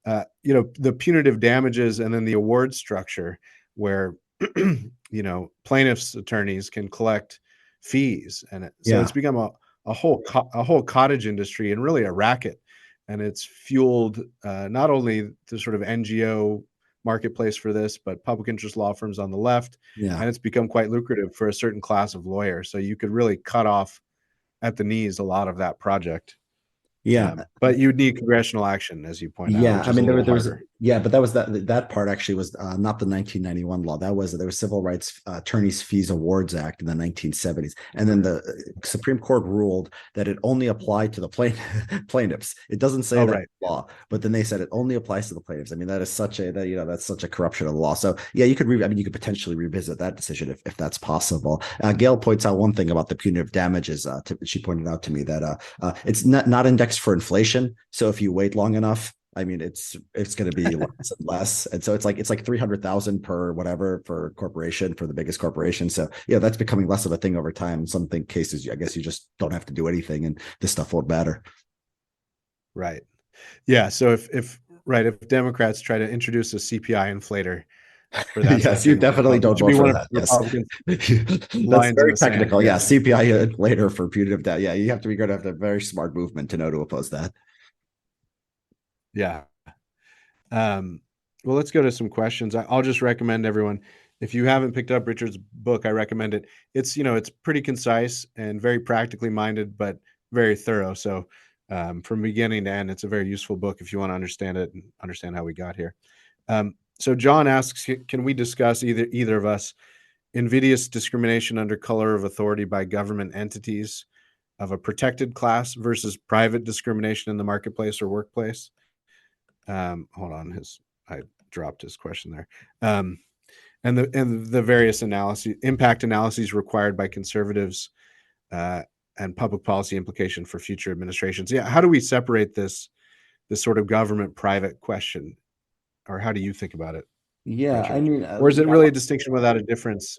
S1: The punitive damages and then the award structure where, plaintiffs' attorneys can collect fees. And so it's become a whole cottage industry and really a racket. And it's fueled not only the sort of NGO marketplace for this, but public interest law firms on the left.
S2: Yeah.
S1: And it's become quite lucrative for a certain class of lawyers. So you could really cut off at the knees a lot of that project.
S2: Yeah.
S1: But you'd need congressional action, as you point out.
S2: Yeah. I mean, there was,
S1: harder.
S2: but that was that part actually was not the 1991 law. There was Civil Rights Attorneys Fees Awards Act in the 1970s. And then the Supreme Court ruled that it only applied to the plaintiffs. It doesn't say that law, but then they said it only applies to the plaintiffs. I mean, that is that's such a corruption of the law. So yeah, you could potentially revisit that decision if that's possible. Gail points out one thing about the punitive damages. She pointed out to me that it's not indexed for inflation. So if you wait long enough, I mean, it's going to be less and less. And so it's like 300,000 per whatever for corporation, for the biggest corporation. So that's becoming less of a thing over time. In some cases, I guess you just don't have to do anything and this stuff won't matter.
S1: Right. Yeah. So if Democrats try to introduce a CPI inflator for that,
S2: yes, you definitely don't vote for that. Yes. That's very technical. Yeah. CPI inflator for punitive debt. Yeah. You're going to have a very smart movement to know to oppose that.
S1: Yeah. Well, let's go to some questions. I'll just recommend everyone, if you haven't picked up Richard's book, I recommend it. It's, it's pretty concise and very practically minded, but very thorough. So from beginning to end, it's a very useful book if you want to understand it and understand how we got here. So John asks, can we discuss either of us invidious discrimination under color of authority by government entities of a protected class versus private discrimination in the marketplace or workplace? Hold on, I dropped his question there. And the various impact analyses required by conservatives and public policy implication for future administrations. Yeah, how do we separate this sort of government-private question, or how do you think about it?
S2: Yeah,
S1: Richard? I mean, or is it really a distinction without a difference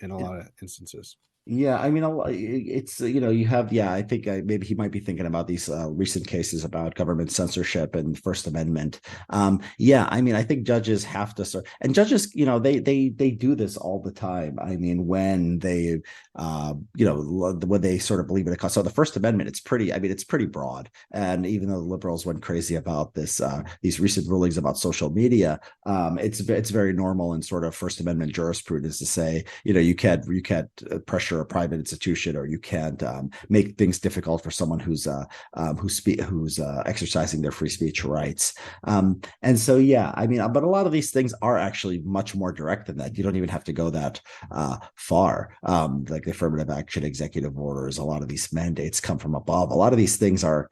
S1: in a lot of instances?
S2: Yeah, I mean, it's you have I think maybe he might be thinking about these recent cases about government censorship and First Amendment. Yeah, I mean, I think judges have to start, and judges, they do this all the time. I mean, when they when they sort of believe in a cause. So the First Amendment, it's pretty broad, and even though the liberals went crazy about this, these recent rulings about social media, it's very normal in sort of First Amendment jurisprudence to say, you can't pressure a private institution, or you can't make things difficult for someone who's exercising their free speech rights. And so, yeah, I mean, but a lot of these things are actually much more direct than that. You don't even have to go that far. Like the affirmative action executive orders, a lot of these mandates come from above. A lot of these things are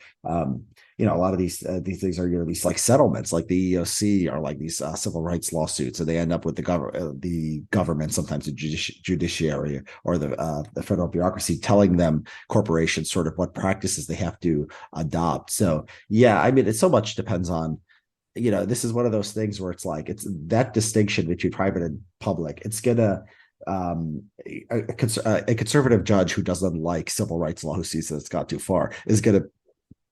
S2: a lot of these things are these like settlements, like the EOC are like these civil rights lawsuits, and they end up with the government, sometimes the judiciary or the federal bureaucracy, telling them, corporations, sort of what practices they have to adopt. So yeah, I mean, it so much depends on, this is one of those things where it's like, it's that distinction between private and public. It's gonna a conservative judge who doesn't like civil rights law, who sees that it's got too far, is going to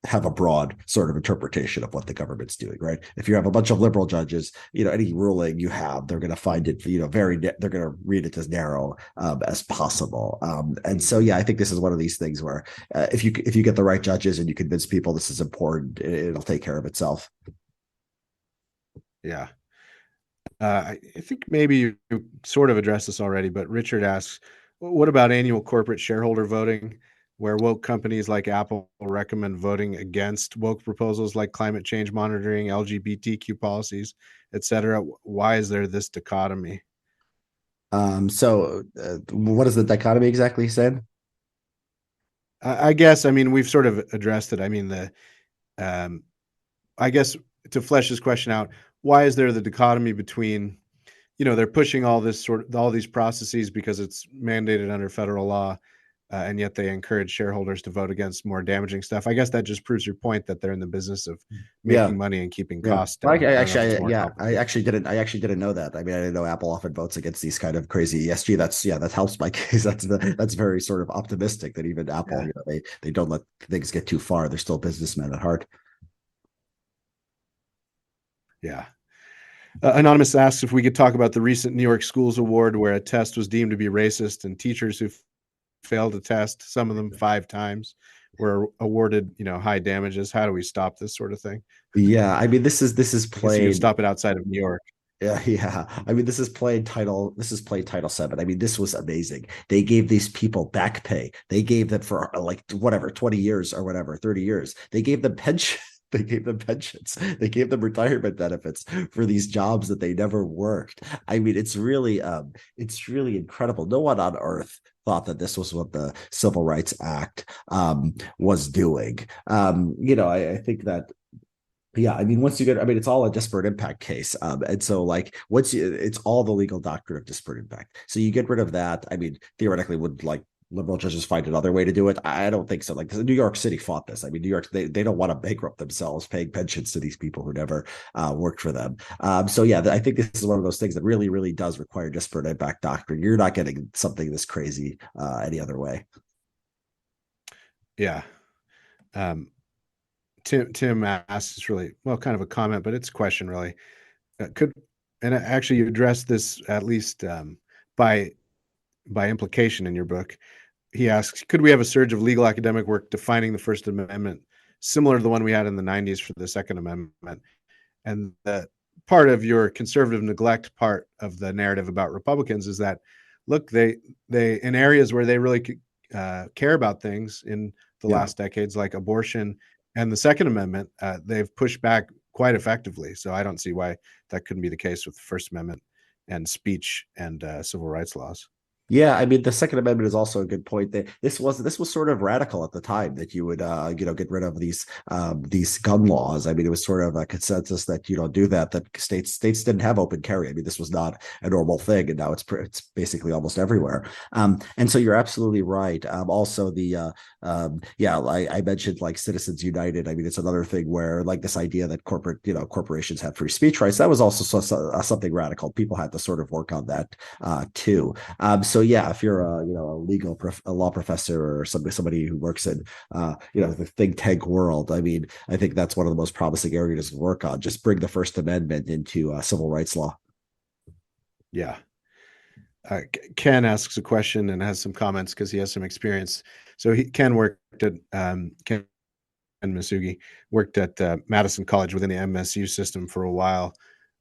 S2: have a broad sort of interpretation of what the government's doing, right? If you have a bunch of liberal judges, any ruling you have, they're going to find it, they're going to read it as narrow as possible. And so, yeah, I think this is one of these things where if you get the right judges and you convince people this is important, it'll take care of itself.
S1: Yeah. I think maybe you sort of addressed this already, but Richard asks, what about annual corporate shareholder voting, where woke companies like Apple recommend voting against woke proposals like climate change monitoring, LGBTQ policies, etc.? Why is there this dichotomy?
S2: So what is the dichotomy exactly, said?
S1: I guess, I mean, we've sort of addressed it. I mean, um, I guess to flesh this question out, why is there the dichotomy between, they're pushing all these processes because it's mandated under federal law, and yet they encourage shareholders to vote against more damaging stuff. I guess that just proves your point that they're in the business of
S2: Yeah.
S1: making money and keeping
S2: Yeah.
S1: costs
S2: Well,
S1: down. I don't know if it's more
S2: I
S1: complicated.
S2: actually didn't know that. I mean, I didn't know Apple often votes against these kind of crazy ESG. That helps my case. That's very sort of optimistic that even Apple,
S1: Yeah.
S2: they don't let things get too far. They're still businessmen at heart.
S1: Yeah. Anonymous asks if we could talk about the recent New York Schools Award, where a test was deemed to be racist, and teachers who failed a test, some of them 5 times, were awarded, high damages. How do we stop this sort of thing?
S2: Yeah, I mean, this is
S1: I guess you can
S2: plain.
S1: stop it outside of New York.
S2: Yeah, yeah. I mean, This is plain Title VII. I mean, this was amazing. They gave these people back pay. They gave them for like whatever, 20 years or whatever, 30 years. They gave them pension. They gave them pensions. They gave them retirement benefits for these jobs that they never worked. I mean, it's really incredible. No one on earth thought that this was what the Civil Rights Act was doing. I think that, yeah, I mean, it's all a disparate impact case. And so, like, it's all the legal doctrine of disparate impact. So you get rid of that. I mean, theoretically, would like liberal judges find another way to do it? I don't think so. Like, New York City fought this. I mean, New York, they don't want to bankrupt themselves paying pensions to these people who never worked for them. So, yeah, I think this is one of those things that really, really does require disparate impact doctrine. You're not getting something this crazy any other way.
S1: Yeah. Um, Tim asks, it's really, well, kind of a comment, but it's a question really. Could and actually you addressed this at least by implication in your book. He asks, could we have a surge of legal academic work defining the First Amendment, similar to the one we had in the '90s for the Second Amendment? And the part of your conservative neglect part of the narrative about Republicans is that, look, they in areas where they really care about things in the
S2: Yeah.
S1: last decades, like abortion and the Second Amendment, they've pushed back quite effectively. So I don't see why that couldn't be the case with the First Amendment and speech and civil rights laws.
S2: Yeah, I mean, the Second Amendment is also a good point. That this was sort of radical at the time, that you would get rid of these gun laws. I mean, it was sort of a consensus that you don't do that. That states didn't have open carry. I mean, this was not a normal thing, and now it's basically almost everywhere. And so you're absolutely right. Also, I mentioned like Citizens United. I mean, it's another thing where, like, this idea that corporations have free speech rights, that was also something radical. People had to sort of work on that too. So So yeah, if you're a a law professor or somebody who works in the think tank world, I mean, I think that's one of the most promising areas to work on. Just bring the First Amendment into civil rights law.
S1: Yeah. Ken asks a question and has some comments because he has some experience. So Ken worked at Ken Masugi worked at Madison College within the MSU system for a while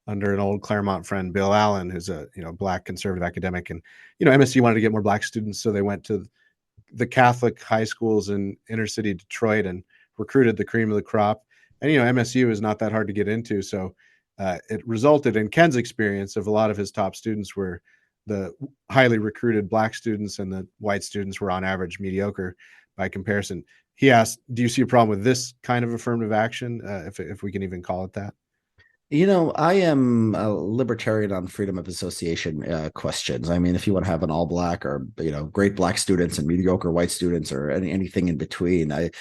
S1: under an old Claremont friend, Bill Allen, who's a black conservative academic, and MSU wanted to get more black students, so they went to the Catholic high schools in inner city Detroit and recruited the cream of the crop. And MSU is not that hard to get into, so it resulted in Ken's experience of a lot of his top students were the highly recruited black students, and the white students were on average mediocre by comparison. He asked, "Do you see a problem with this kind of affirmative action, if we can even call it that?"
S2: I am a libertarian on freedom of association questions. I mean, if you want to have an all black or great black students and mediocre white students or anything in between, I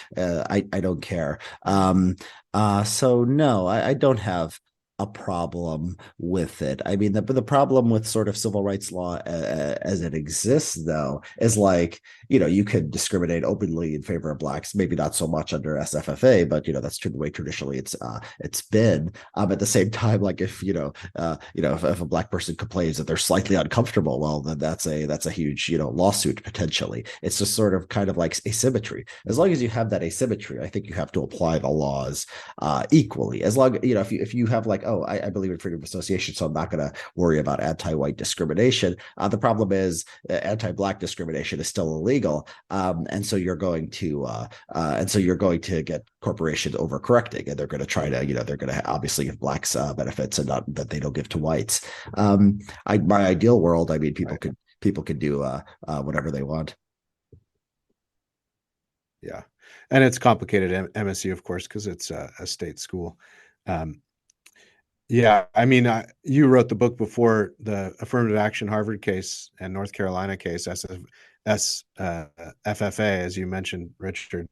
S2: don't care. So no, I don't have a problem with it. I mean, the problem with sort of civil rights law as it exists, though, is like, you could discriminate openly in favor of blacks, maybe not so much under SFFA, but that's the way traditionally it's been. At the same time, like if if a black person complains that they're slightly uncomfortable, well, then that's a huge lawsuit potentially. It's just sort of kind of like asymmetry. As long as you have that asymmetry, I think you have to apply the laws equally. As long if you have like, oh, I believe in freedom of association, so I'm not going to worry about anti-white discrimination. The problem is anti-black discrimination is still illegal, and so you're going to get corporations overcorrecting, and they're going to try to they're going to obviously give blacks benefits and not that they don't give to whites. My ideal world, I mean, people could do whatever they want.
S1: Yeah, and it's complicated at MSU, of course, because it's a state school. Yeah, I mean, you wrote the book before the affirmative action Harvard case and North Carolina case, FFA, as you mentioned, Richard.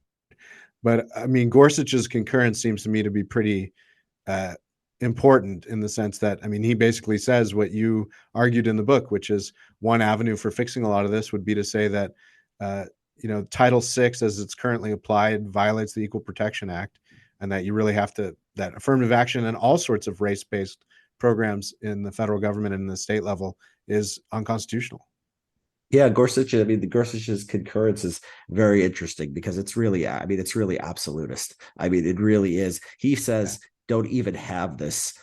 S1: But I mean, Gorsuch's concurrence seems to me to be pretty uh, important in the sense that, I mean, he basically says what you argued in the book, which is one avenue for fixing a lot of this would be to say that, Title VI, as it's currently applied, violates the Equal Protection Act, and that you really have to, that affirmative action and all sorts of race-based programs in the federal government and the state level is unconstitutional.
S2: Yeah, Gorsuch. I mean, the Gorsuch's concurrence is very interesting because it's really, I mean, it's really absolutist. I mean, it really is. He says, don't even have this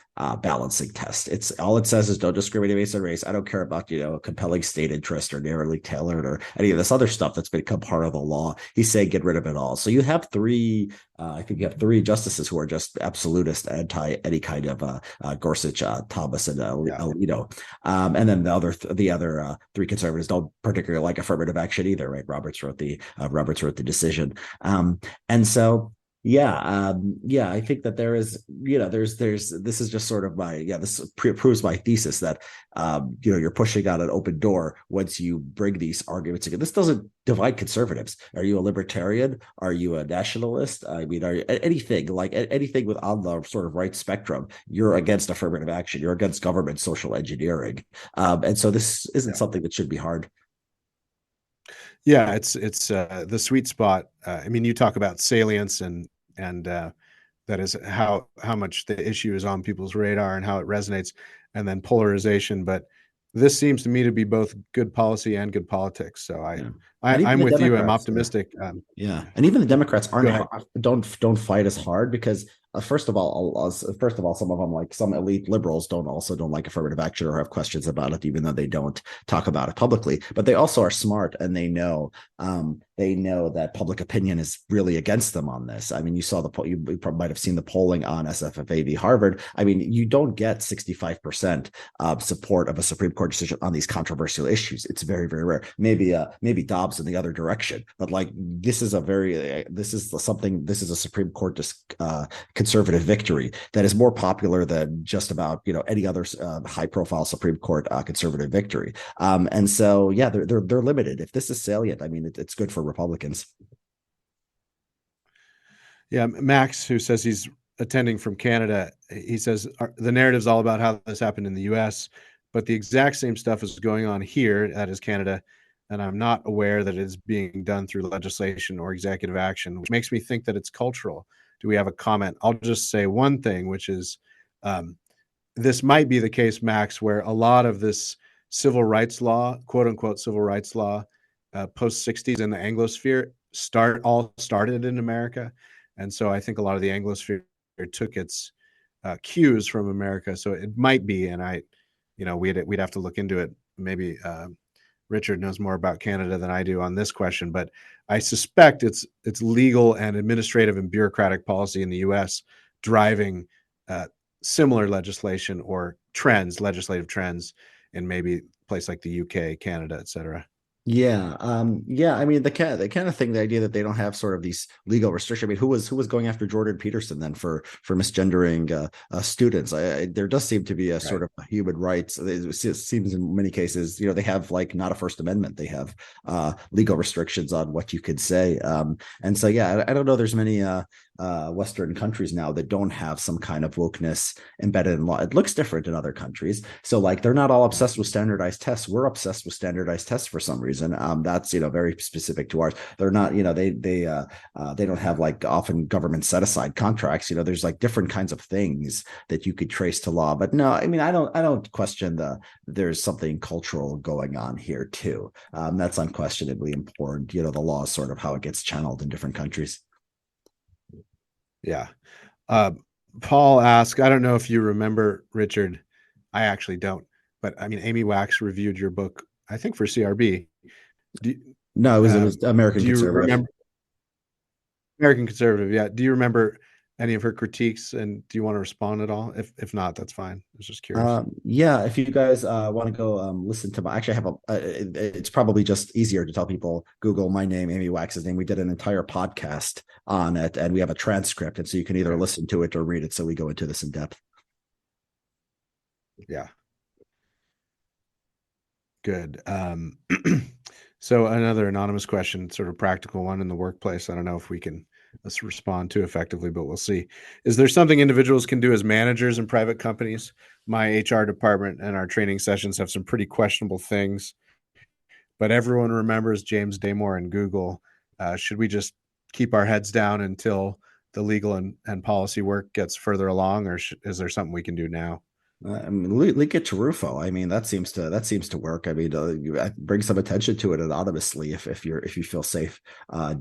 S2: balancing test. It's all it says is don't discriminate based on race. I don't care about compelling state interest or narrowly tailored or any of this other stuff that's become part of the law. He's saying get rid of it all. So you have three. I think you have three justices who are just absolutist, anti any kind of Gorsuch, Thomas, and Alito. And then the other three conservatives don't particularly like affirmative action either, right? Roberts wrote the decision, and so yeah, I think that there is, there's this is just sort of this proves my thesis that you're pushing out an open door once you bring these arguments again. This doesn't divide conservatives. Are you a libertarian? Are you a nationalist? I mean, are you anything with on the sort of right spectrum? You're against affirmative action. You're against government social engineering, and so this isn't something that should be hard.
S1: Yeah, it's the sweet spot. I mean, you talk about salience and that is how much the issue is on people's radar and how it resonates, and then polarization. But this seems to me to be both good policy and good politics. So
S2: Yeah.
S1: I'm with you. I'm optimistic.
S2: Yeah, and even the Democrats
S1: aren't
S2: don't fight as hard because first of all, some of them, like some elite liberals, don't like affirmative action or have questions about it, even though they don't talk about it publicly. But they also are smart and they know that public opinion is really against them on this. I mean, you saw you probably might have seen the polling on SFFA v. Harvard. I mean, you don't get 65% support of a Supreme Court decision on these controversial issues. It's very, very rare. Maybe Dobbs in the other direction, but like this is a Supreme Court conservative victory that is more popular than just about any other high profile Supreme Court conservative victory. And so yeah, they're limited. If this is salient, I mean, it's good for Republicans.
S1: Yeah, Max, who says he's attending from Canada, he says the narrative's all about how this happened in the U.S. but the exact same stuff is going on here, that is Canada, and I'm not aware that it's being done through legislation or executive action, which makes me think that it's cultural. Do we have a comment? I'll just say one thing, which is um, this might be the case, Max, where a lot of this civil rights law, quote unquote civil rights law, post 60s in the Anglosphere started in America. And so I think a lot of the Anglosphere took its cues from America. So it might be, and we'd have to look into it. Maybe Richard knows more about Canada than I do on this question, but I suspect it's legal and administrative and bureaucratic policy in the U.S. driving similar legislation or legislative trends in maybe a place like the UK, Canada, et cetera.
S2: Yeah. I mean, the kind of thing, the idea that they don't have sort of these legal restrictions. I mean, who was going after Jordan Peterson then for misgendering students? There does seem to be a sort of human rights. It seems in many cases, they have like not a First Amendment. They have legal restrictions on what you could say. And so, yeah, I don't know. There's many Western countries now that don't have some kind of wokeness embedded in law. It looks different in other countries. So like they're not all obsessed with standardized tests. We're obsessed with standardized tests for some reason. That's very specific to ours. They're not, they don't have like often government set aside contracts. There's like different kinds of things that you could trace to law. But no, I mean, I don't question there's something cultural going on here too. That's unquestionably important. The law is sort of how it gets channeled in different countries.
S1: Yeah. Uh, Paul asked, I don't know if you remember, Richard. I actually don't, but I mean, Amy Wax reviewed your book, I think for CRB. Do,
S2: No, it was American
S1: do you
S2: Conservative.
S1: remember American Conservative? Yeah. Do you remember any of her critiques, and do you want to respond at all? If not, that's fine. I was just curious.
S2: Yeah, if you guys want to go listen to actually I have it's probably just easier to tell people Google my name, Amy Wax's name. We did an entire podcast on it, and we have a transcript, and so you can either listen to it or read it. So we go into this in depth.
S1: Yeah. Good. So another anonymous question, sort of practical one in the workplace. I don't know if we can let's respond to effectively, but we'll see. Is there something individuals can do as managers in private companies? My HR department and our training sessions have some pretty questionable things, but everyone remembers James Damore and Google. Should we just keep our heads down until the legal and policy work gets further along, or is there something we can do now?
S2: I mean, link it to Rufo. I mean, that seems to work. I mean, bring some attention to it anonymously if you feel safe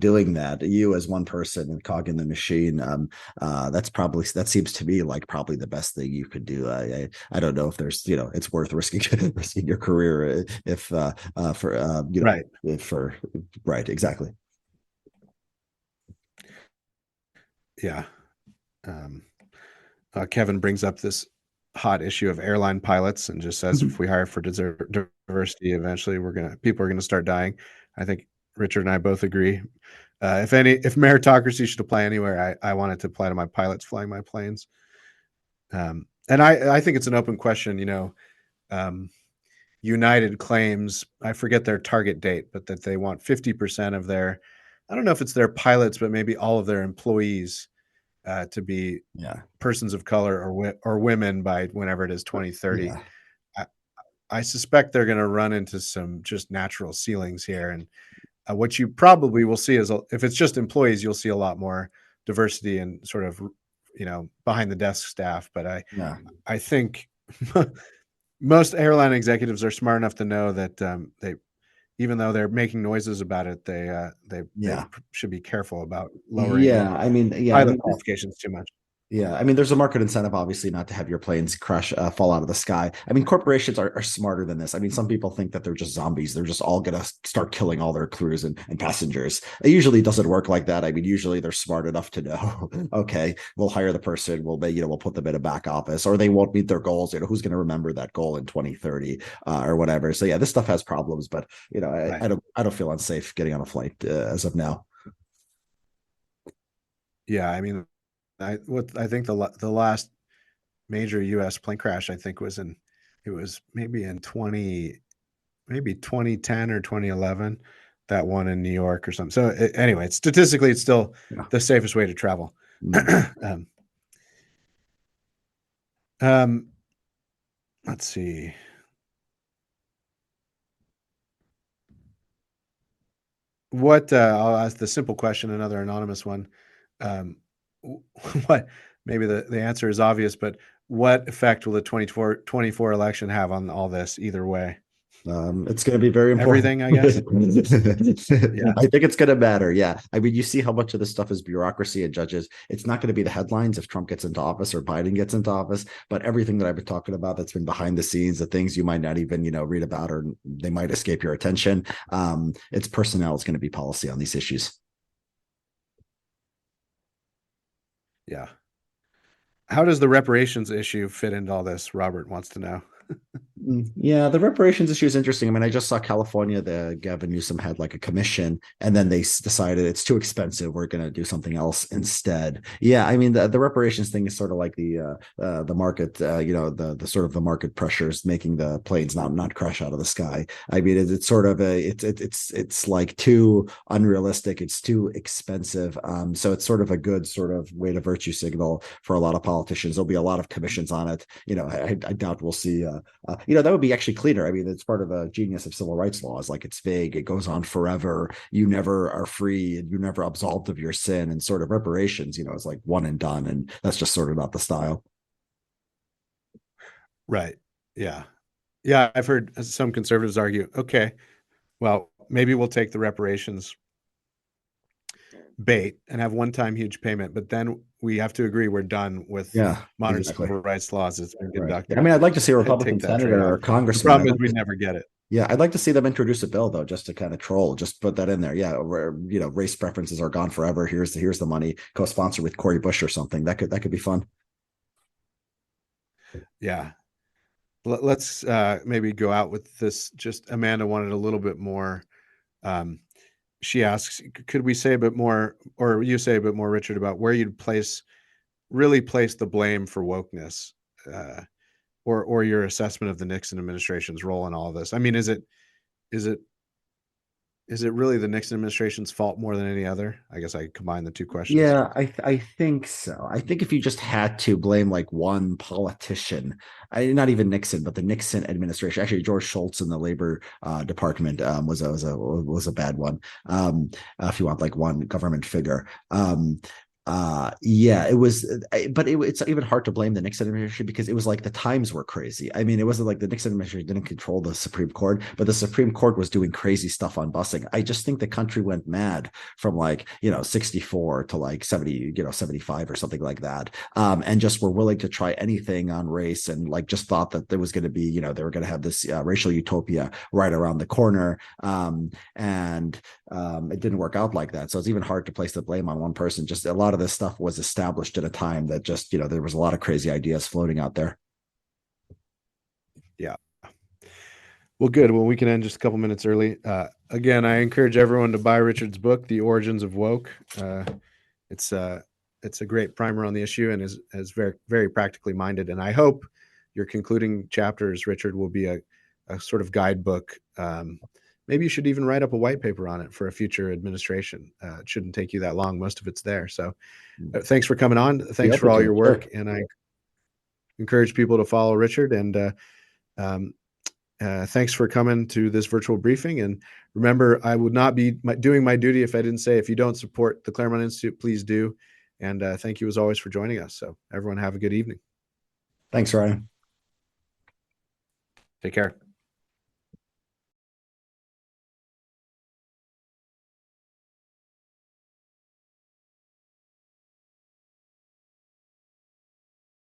S2: doing that. You as one person and cog in the machine. That seems to me like probably the best thing you could do. I don't know if there's it's worth risking your career if for
S1: Right.
S2: for right exactly.
S1: Yeah. Kevin brings up this hot issue of airline pilots and just says if we hire for diversity, eventually people are gonna start dying. I think Richard and I both agree. If meritocracy should apply anywhere, I want it to apply to my pilots flying my planes. And I think it's an open question. United claims, I forget their target date, but that they want 50% of their, I don't know if it's their pilots, but maybe all of their employees to be persons of color or women by whenever it is 2030.
S2: Yeah.
S1: I suspect they're going to run into some just natural ceilings here. And what you probably will see is if it's just employees, you'll see a lot more diversity and sort of, behind the desk staff. But I think most airline executives are smart enough to know that they, even though they're making noises about it, they should be careful about lowering pilot qualifications too much.
S2: Yeah, I mean, there's a market incentive, obviously, not to have your planes fall out of the sky. I mean, corporations are smarter than this. I mean, some people think that they're just zombies. They're just all going to start killing all their crews and passengers. It usually doesn't work like that. I mean, usually they're smart enough to know, okay, we'll hire the person, we'll put them in a back office, or they won't meet their goals. Who's going to remember that goal in 2030 or whatever? So yeah, this stuff has problems, but I don't feel unsafe getting on a flight as of now.
S1: Yeah, I mean, I think the last major U.S. plane crash I think was maybe in 2010 or 2011, that one in New York or something. So anyway, statistically, it's still the safest way to travel. Let's see. What I'll ask the simple question, another anonymous one. Um, what maybe the answer is obvious, but what effect will the 24 election have on all this either way?
S2: It's going to be very important.
S1: Everything, I
S2: I
S1: guess. Yeah.
S2: think it's going to matter. Yeah. I mean, you see how much of this stuff is bureaucracy and judges. It's not going to be the headlines if Trump gets into office or Biden gets into office, but everything that I've been talking about that's been behind the scenes, the things you might not even, read about or they might escape your attention. It's personnel is going to be policy on these issues.
S1: Yeah. How does the reparations issue fit into all this? Robert wants to know.
S2: Yeah, the reparations issue is interesting. I mean, I just saw California, the Gavin Newsom had like a commission, and then they decided it's too expensive. We're going to do something else instead. Yeah, I mean, the reparations thing is sort of like the market, the sort of the market pressures making the planes not crash out of the sky. I mean, it's sort of it's like too unrealistic. It's too expensive. So it's sort of a good sort of way to virtue signal for a lot of politicians. There'll be a lot of commissions on it. I doubt we'll see. That would be actually cleaner. I mean, it's part of the genius of civil rights laws. Like it's vague, it goes on forever. You never are free, and you're never absolved of your sin. And sort of reparations, is like one and done, and that's just sort of not the style.
S1: Right. Yeah. Yeah. I've heard some conservatives argue, okay, well, maybe we'll take the reparations bait and have one-time huge payment, but then we have to agree we're done with
S2: Yeah,
S1: modern
S2: exactly.
S1: civil rights laws that's been
S2: Right. I
S1: conducted.
S2: mean, I'd like to see a
S1: I'd
S2: Republican
S1: take that
S2: senator
S1: trade-off.
S2: or
S1: The
S2: congressman.
S1: problem is we'd never get it.
S2: Yeah, I'd like to see them introduce a bill though, just to kind of troll. Just put that in there. Yeah, where race preferences are gone forever. Here's the money. Co-sponsor with Cory Bush or something. That could be fun.
S1: Yeah. Let's maybe go out with this. Just Amanda wanted a little bit more. Um, she asks, could we say a bit more, or you say a bit more, Richard, about where you'd really place the blame for wokeness, uh, or your assessment of the Nixon administration's role in all of this? I mean, is it is it really the Nixon administration's fault more than any other? I guess I combine the two questions.
S2: Yeah, I think so. I think if you just had to blame like one politician, not even Nixon, but the Nixon administration, actually George Shultz in the Labor Department was a bad one. If you want like one government figure, yeah, it was, but it's even hard to blame the Nixon administration because it was like the times were crazy. I mean, it wasn't like the Nixon administration didn't control the Supreme Court, but the Supreme Court was doing crazy stuff on busing. I just think the country went mad from like 64 to like 70, 75 or something like that, and just were willing to try anything on race and like just thought that there was going to be they were going to have this racial utopia right around the corner, and it didn't work out like that. So it's even hard to place the blame on one person. Just a lot of this stuff was established at a time that just there was a lot of crazy ideas floating out there.
S1: Yeah. Well, good. Well, we can end just a couple minutes early. Again, I encourage everyone to buy Richard's book, The Origins of Woke. It's it's a great primer on the issue and is very, very practically minded. And I hope your concluding chapters, Richard, will be a sort of guidebook. Maybe you should even write up a white paper on it for a future administration. It shouldn't take you that long. Most of it's there. So thanks for coming on. Thanks for all your work. Sure. And I encourage people to follow Richard. And thanks for coming to this virtual briefing. And remember, I would not be doing my duty if I didn't say, if you don't support the Claremont Institute, please do. And thank you as always for joining us. So everyone have a good evening.
S2: Thanks, Ryan.
S1: Take care.